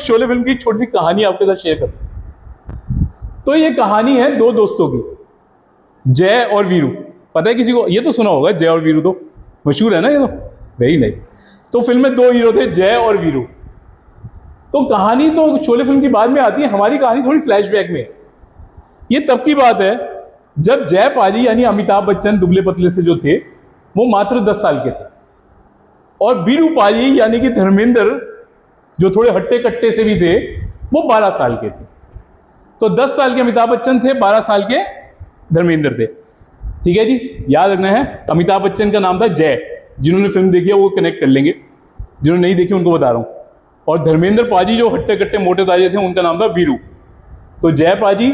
Sholay film की एक छोटी सी कहानी आपके साथ शेयर करूं। तो ये कहानी है दो दोस्तों की, जय और वीरू। पता है किसी को? ये तो सुना होगा, जय और वीरू तो मशहूर है ना, ये तो वेरी नाइस। तो फिल्म में दो हीरो थे, जय और वीरू। तो कहानी तो शोले फिल्म की बाद में आती है, हमारी कहानी थोड़ी फ्लैशबैक में है। ये तब की बात है जब जय पाजी यानी अमिताभ बच्चन दुबले पतले से जो थे वो मात्र 10 साल के थे, और वीरू पाजी यानी कि धर्मेंद्र जो थोड़े हट्टे कट्टे से भी थे वो 12 साल के थे। तो 10 साल के अमिताभ बच्चन थे, 12 साल के धर्मेंद्र थे। ठीक है जी, याद रखना है। अमिताभ बच्चन का नाम था जय, जिन्होंने फिल्म देखी है वो कनेक्ट कर लेंगे, जिन्होंने नहीं देखी उनको बता रहा हूं। और धर्मेंद्र पाजी जो हट्टे कट्टे मोटे ताजे थे उनका नाम था वीरू। तो जय पाजी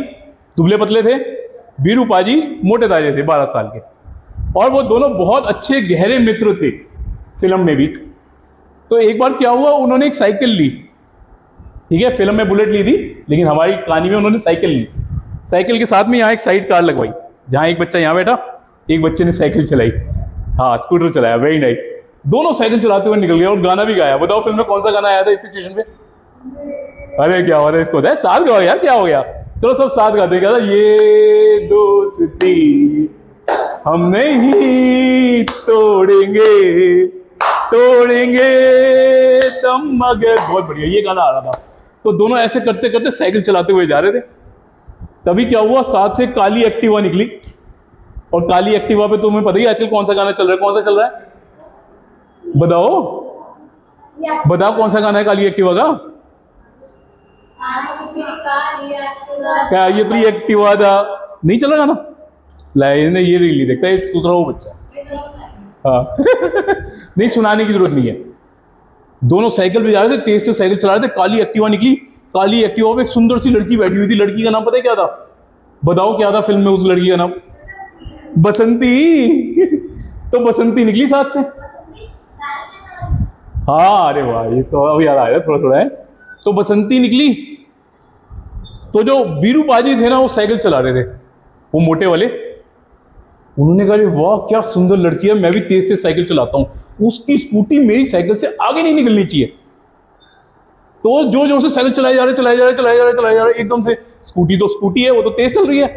दुबले पतले थे, वीरू पाजी मोटे ताजे थे 12 साल के, और वो दोनों बहुत अच्छे गहरे मित्र थे फिल्म में भी। तो एक बार क्या हुआ, उन्होंने एक साइकिल ली। ठीक है, फिल्म में बुलेट ली थी, लेकिन हमारी कहानी में उन्होंने साइकिल ली। साइकिल के साथ में यहाँ एक साइड कार लगवाई, जहाँ एक बच्चा यहाँ बैठा, एक बच्चे ने साइकिल चलाई, हाँ स्कूटर चलाया, वेरी नाइस। दोनों साइकिल चलाते हुए निकल गए और गाना भी गाया। बताओ फिल्म में कौन सा गाना आया था इस सिचुएशन पे? अरे क्या हुआ था, इसको है साथ गाओ यार, क्या हो गया? चलो सब साथ गाते। क्या था? ये दोस्ती हम नहीं तोड़ेंगे, तोड़ेंगे तुम मगर। बहुत बढ़िया, ये गाना आ रहा था। तो दोनों ऐसे करते करते साइकिल चलाते हुए जा रहे थे। तभी क्या हुआ, साथ से काली एक्टिवा निकली, और काली एक्टिवा पे तुम्हें पता ही आजकल कौन सा गाना चल रहा है? कौन सा चल रहा है बताओ, बताओ कौन सा गाना है काली एक्टिवा का? क्या ये तो एक्टिवा था, नहीं चल रहा गाना? लाइन ये रील देखता है सुधरा वो बच्चा। हाँ नहीं, सुनाने की जरूरत नहीं है। दोनों साइकिल पे जा रहे थे, तेज से साइकिल चला रहे थे, काली एक्टिवा निकली। काली एक्टिवा पे एक सुंदर सी लड़की बैठी हुई थी। लड़की का नाम पता है क्या था? बताओ क्या था फिल्म में उस लड़की का नाम? बसंती। तो बसंती निकली साथ से। हाँ अरे वाह, इसको अब याद आया थोड़ा थोड़ा है। तो बसंती निकली। तो जो वीरू पाजी थे ना, वो साइकिल चला रहे थे, वो मोटे वाले। उन्होंने कहा वाह क्या सुंदर लड़की है, मैं भी तेज तेज साइकिल चलाता हूं। उसकी स्कूटी मेरी साइकिल से आगे नहीं निकलनी चाहिए। तो जोर जोर से साइकिल चलाए जा रहे, एकदम से स्कूटी तो स्कूटी है, वो तो तेज चल रही है,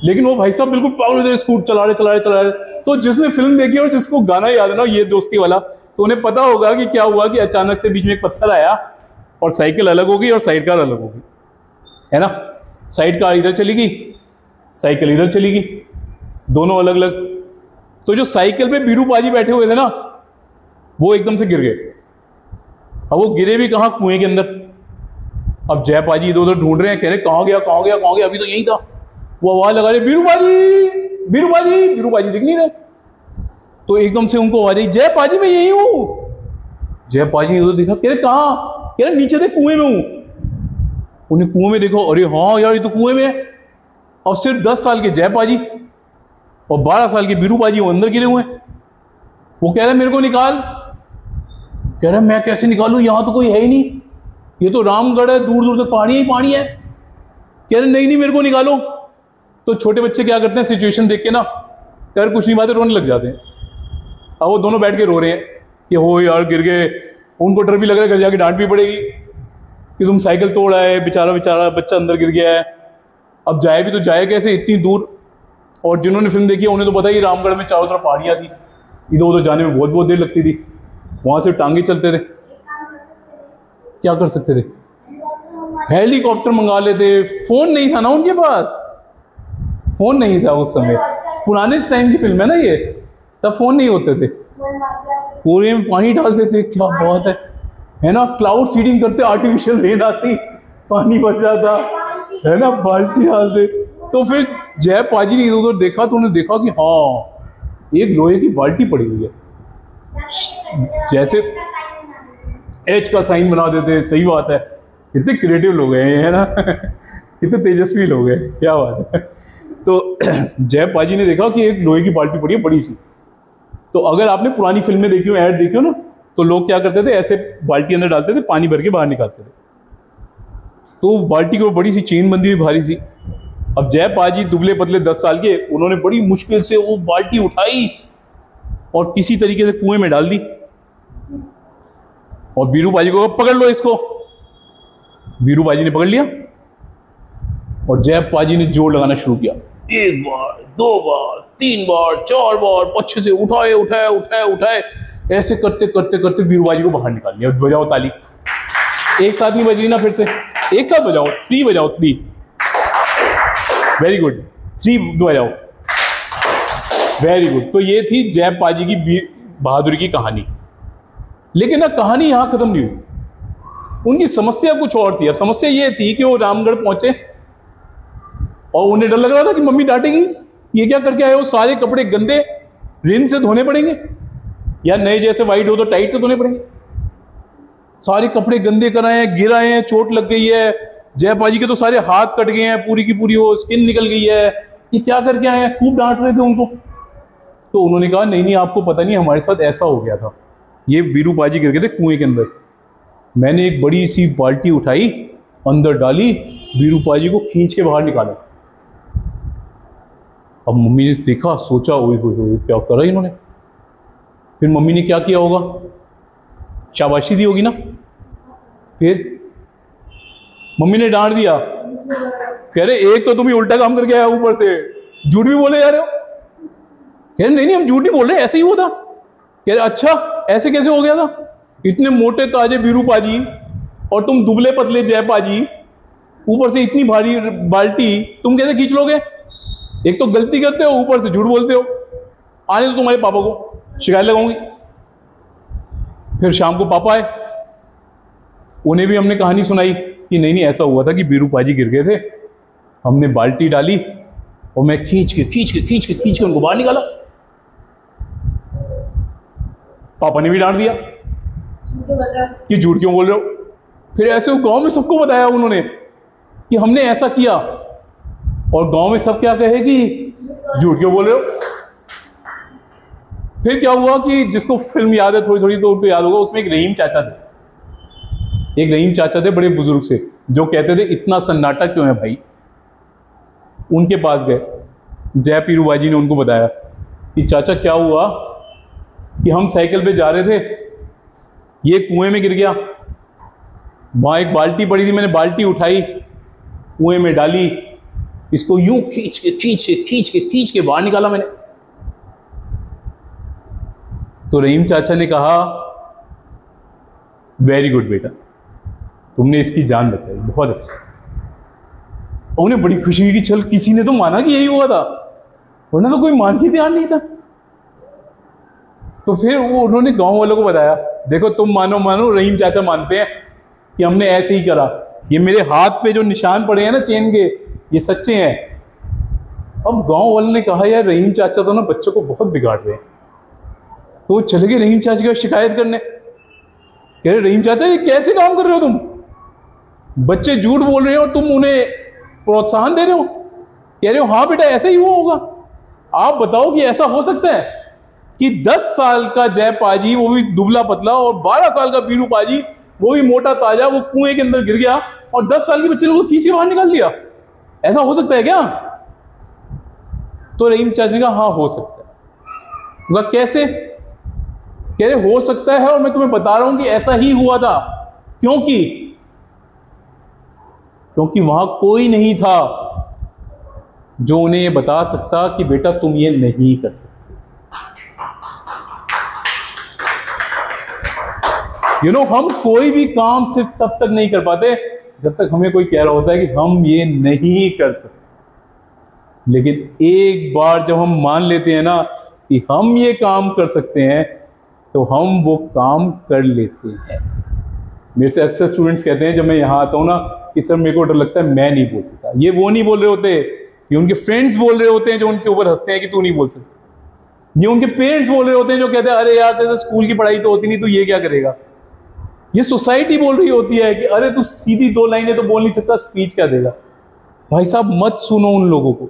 लेकिन वो भाई साहब बिल्कुल पागल हो गए, स्कूट चला रहे। तो जिसने फिल्म देखी और जिसको गाना याद है ना, ये दोस्ती वाला, तो उन्हें पता होगा कि क्या हुआ कि अचानक से बीच में एक पत्थर आया और साइकिल अलग हो गई और साइड कार अलग हो गई, है ना। साइड कार इधर चली गई, साइकिल इधर चली गई, दोनों अलग अलग। तो जो साइकिल पे वीरू पाजी बैठे हुए थे ना, वो एकदम से गिर गए। अब वो गिरे भी कहाँ? कुएं के अंदर। अब जय पाजी इधर उधर ढूंढ रहे हैं, कह रहे कहाँ गया, अभी तो यही था। वो आवाज लगा रहे वीरू पाजी दिख नहीं रहे। तो एकदम से उनको आवाज आई, जय पाजी मैं यही हूं। जय पाजी इधर देखा, कह रहे कहाँ? कह रहे नीचे थे, कुएं में हूं। उन्हें कुएं में देखो, अरे हाँ यार ये तो कुएं में है। अब सिर्फ 10 साल के जय पाजी और 12 साल के वीरू पाजी वो अंदर गिरे हुए हैं। वो कह रहे मेरे को निकाल। कह रहे मैं कैसे निकालूं, यहां तो कोई है ही नहीं, ये तो रामगढ़ है, दूर दूर तक पानी ही पानी है। कह रहे नहीं मेरे को निकालो। तो छोटे बच्चे क्या करते हैं, सिचुएशन देख के ना यार कुछ नहीं बातें, रोने लग जाते हैं। अब वो दोनों बैठ के रो रहे हैं कि हो यार गिर गए। उनको डर भी लग रहा है घर जाके डांट भी पड़ेगी कि तुम साइकिल तोड़ आए, बेचारा बच्चा अंदर गिर गया है। अब जाए भी तो जाए कैसे इतनी दूर? और जिन्होंने फिल्म देखी है उन्हें तो पता ही, रामगढ़ में चारों तरफ पहाड़ियाँ थी, इधर उधर जाने में बहुत देर लगती थी। वहां से टांगे चलते थे। क्या कर सकते थे? हेलीकॉप्टर मंगा लेते। फोन नहीं था ना उनके पास, फोन नहीं था उस समय, पुराने टाइम की फिल्म है ना ये, तब फोन नहीं होते थे। पूरे में पानी डालते थे, क्या बात है ना। क्लाउड सीडिंग करते, आर्टिफिशियल रेन आती, पानी बच जाता है ना, बाल्टी डालते। तो फिर जय पाजी ने इधर उधर देखा तो उन्होंने देखा कि हाँ एक लोहे की बाल्टी पड़ी हुई है, जैसे एच का साइन बना देते। सही बात है, कितने क्रिएटिव लोग हैं, है ना कितने तेजस्वी लोग हैं, क्या बात है। तो जय पाजी ने देखा कि एक लोहे की बाल्टी पड़ी है बड़ी सी। तो अगर आपने पुरानी फिल्में देखी हो, ऐड देखी हो ना, तो लोग क्या करते थे, ऐसे बाल्टी अंदर डालते थे, पानी भर के बाहर निकालते थे। तो बाल्टी की बड़ी सी चेन बंधी हुई भारी सी। अब जय पाजी दुबले पतले 10 साल के, उन्होंने बड़ी मुश्किल से वो बाल्टी उठाई और किसी तरीके से कुएं में डाल दी। और वीरू पाजी को पकड़ लो इसको। वीरू पाजी ने पकड़ लिया और जय पाजी ने जोर लगाना शुरू किया। 1 बार, 2 बार, 3 बार, 4 बार, अच्छे से उठाए उठाए उठाए उठाए, ऐसे करते करते करते वीरू पाजी को बाहर निकाल लिया। बजाओ ताली, एक साथ नहीं बजी ना, फिर से एक साथ बजाओ, 3 बजाओ, 3, वेरी गुड, 3 बजाओ, वेरी गुड। तो ये थी जय पाजी की बहादुरी की कहानी। लेकिन ना कहानी यहां खत्म नहीं हुई, उनकी समस्या कुछ और थी। अब समस्या ये थी कि वो रामगढ़ पहुंचे और उन्हें डर लग रहा था कि मम्मी डांटेगी, ये क्या करके आए हो, सारे कपड़े गंदे, रिन से धोने पड़ेंगे या नए जैसे वाइट हो तो टाइट से धोने पड़ेंगे। सारे कपड़े गंदे कराए हैं, गिर आए हैं, चोट लग गई है, जय पाजी के तो सारे हाथ कट गए हैं, पूरी की पूरी वो स्किन निकल गई है, ये क्या करके आए हैं। खूब डांट रहे थे उनको। तो उन्होंने कहा नहीं नहीं, आपको पता नहीं, हमारे साथ ऐसा हो गया था। ये वीरू पाजी गिर गए थे कुएं के अंदर, मैंने एक बड़ी सी बाल्टी उठाई, अंदर डाली, वीरू पाजी को खींच के बाहर निकाला। अब मम्मी ने देखा, सोचा ओए होए क्या करा इन्होंने। फिर मम्मी ने क्या किया होगा, शाबाशी दी होगी ना। फिर मम्मी ने डांट दिया, कह रहे एक तो तुम ही उल्टा काम करके आया, ऊपर से झूठ भी बोले जा रहे हो। कह रहे नहीं हम झूठ नहीं बोल रहे, ऐसे ही हुआ था। कह रहे अच्छा ऐसे कैसे हो गया था, इतने मोटे ताजे वीरू पाजी और तुम दुबले पतले जय पाजी, ऊपर से इतनी भारी बाल्टी तुम कैसे खींच लोगे। एक तो गलती करते हो, ऊपर से झूठ बोलते हो। आने तो तुम्हारे पापा को शिकायत लगाऊंगी। फिर शाम को पापा आए, उन्हें भी हमने कहानी सुनाई कि नहीं नहीं ऐसा हुआ था कि वीरू पाजी गिर गए थे, हमने बाल्टी डाली और मैं खींच के उनको बाहर निकाला। पापा ने भी डांट दिया कि झूठ क्यों बोल रहे हो। फिर ऐसे गांव में सबको बताया उन्होंने कि हमने ऐसा किया, और गांव में सब क्या कहे कि झूठ क्यों बोल रहे हो। फिर क्या हुआ कि जिसको फिल्म याद है थोड़ी थोड़ी तो उनको याद होगा, उसमें एक रहीम चाचा थे, बड़े बुजुर्ग से, जो कहते थे इतना सन्नाटा क्यों है भाई। उनके पास गए, जय पीरू बाजी ने उनको बताया कि चाचा क्या हुआ कि हम साइकिल पे जा रहे थे, ये कुएं में गिर गया, वहां एक बाल्टी पड़ी थी, मैंने बाल्टी उठाई, कुएं में डाली, इसको यूं खींच के बाहर निकाला मैंने। तो रहीम चाचा ने कहा वेरी गुड बेटा, तुमने इसकी जान बचाई, बहुत अच्छा। उन्हें बड़ी खुशी हुई कि चल किसी ने तो माना कि यही हुआ था, वरना तो कोई मान के तैयार नहीं था। तो फिर वो उन्होंने गांव वालों को बताया, देखो तुम मानो रहीम चाचा मानते हैं कि हमने ऐसे ही करा, ये मेरे हाथ पे जो निशान पड़े हैं ना चेन के, ये सच्चे हैं। अब गांव वालों ने कहा यार रहीम चाचा तो ना बच्चों को बहुत बिगाड़ रहे हैं। तो चले गए रहीम चाचा की शिकायत करने, कह रहे रहीम चाचा ये कैसे काम कर रहे हो तुम, बच्चे झूठ बोल रहे हो और तुम उन्हें प्रोत्साहन दे रहे हो। कह रहे हो हाँ बेटा ऐसा ही हुआ होगा। आप बताओ कि ऐसा हो सकता है कि 10 साल का जय पाजी, वो भी दुबला पतला, और 12 साल का वीरू पाजी, वो भी मोटा ताजा, वो कुएं के अंदर गिर गया और 10 साल के बच्चे ने खींच के बाहर निकाल लिया। ऐसा हो सकता है क्या। तो रहीम चाचा ने कहा हाँ हो सकता है। उनका कैसे, कह रहे हो सकता है और मैं तुम्हें बता रहा हूं कि ऐसा ही हुआ था, क्योंकि वहां कोई नहीं था जो उन्हें ये बता सकता कि बेटा तुम ये नहीं कर सकते। हम कोई भी काम सिर्फ तब तक नहीं कर पाते जब तक हमें कोई कह रहा होता है कि हम ये नहीं कर सकते। लेकिन एक बार जब हम मान लेते हैं ना कि हम ये काम कर सकते हैं, तो हम वो काम कर लेते हैं। मेरे से अक्सर स्टूडेंट्स कहते हैं जब मैं यहाँ आता हूँ ना कि सर मेरे को डर लगता है मैं नहीं बोल सकता। ये वो नहीं बोल रहे होते, ये उनके फ्रेंड्स बोल रहे होते हैं जो उनके ऊपर हंसते हैं कि तू नहीं बोल सकता। ये उनके पेरेंट्स बोल रहे होते हैं जो कहते हैं अरे यार तेरे स्कूल की पढ़ाई तो होती नहीं, तू ये क्या करेगा। ये सोसाइटी बोल रही होती है कि अरे तू सीधी 2 लाइनें तो बोल नहीं सकता, स्पीच क्या देगा। भाई साहब मत सुनो उन लोगों को,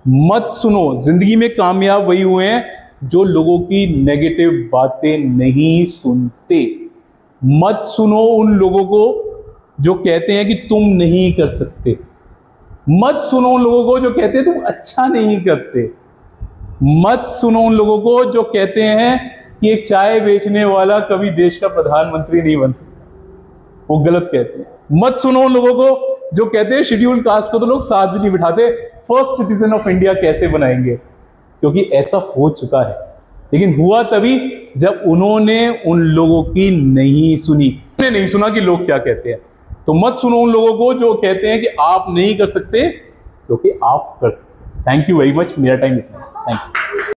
मत सुनो। जिंदगी में कामयाब वही हुए हैं जो लोगों की नेगेटिव बातें नहीं सुनते। मत सुनो उन लोगों को जो कहते हैं कि तुम नहीं कर सकते। मत सुनो उन लोगों को जो कहते हैं तुम अच्छा नहीं करते। मत सुनो उन लोगों को जो कहते हैं कि एक चाय बेचने वाला कभी देश का प्रधानमंत्री नहीं बन सकता। वो गलत कहते हैं। मत सुनो उन लोगों को जो कहते हैं शेड्यूल कास्ट को तो लोग साथ भी नहीं बिठाते, फर्स्ट सिटीजन ऑफ इंडिया कैसे बनाएंगे, क्योंकि ऐसा हो चुका है। लेकिन हुआ तभी जब उन्होंने उन लोगों की नहीं सुनी, उन्होंने नहीं सुना कि लोग क्या कहते हैं। तो मत सुनो उन लोगों को जो कहते हैं कि आप नहीं कर सकते, क्योंकि आप कर सकते। थैंक यू वेरी मच, मेरा टाइम इतना। Thank you.